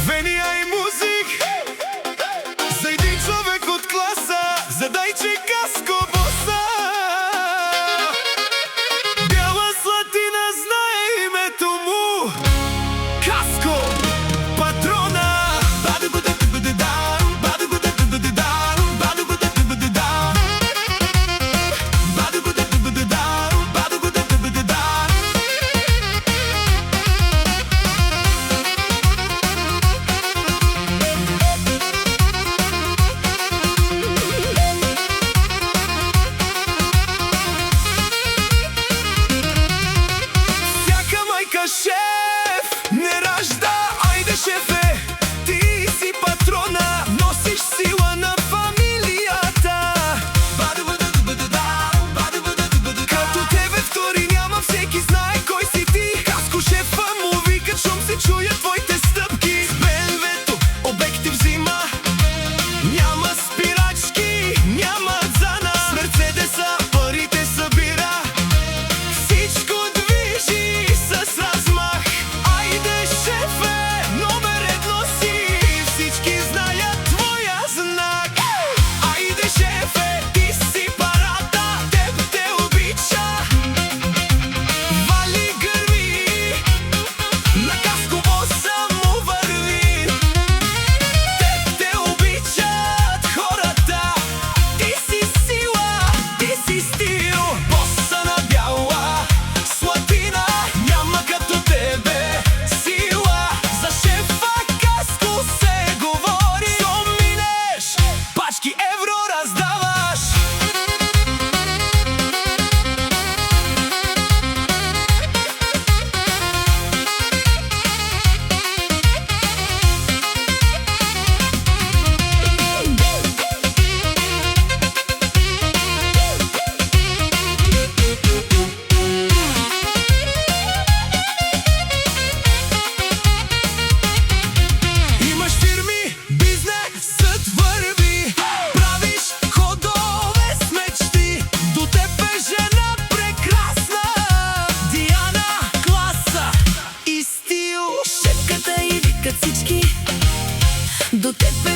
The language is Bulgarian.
Вения и музик за един човек от класа, задайче каско боса. Бяла Слатина знае името му Каско Патрона. Шеф не ражда, айде шефе, ти си патрона, носиш сила на фамилията. Като тебе втори няма, всеки знае кой си ти. Каско шефа му викат, щом се чуят твоите стъпки. С БМВ-то обектив взима, няма спирачки, няма дзана. С Мерцедеса парите събира, всичко движи с размах. Айде шефе, номер едно си, всички знаят твоя знак. Айде шефе, ти си парата, теб те обича. Вали гърми, на Каско боса му върви. Теб те обичат хората, ти си сила, ти си стил. Боса на Бяла Слатина, няма като тебе сила. За шефа Каско се говори, щом минеш, пачки евро раздаваш. Имаш фирми, бизнесът върви, правиш ходове с мечти. До теб е жена прекрасна, Диана, класа и стил. Шепката и викат всички, до теб е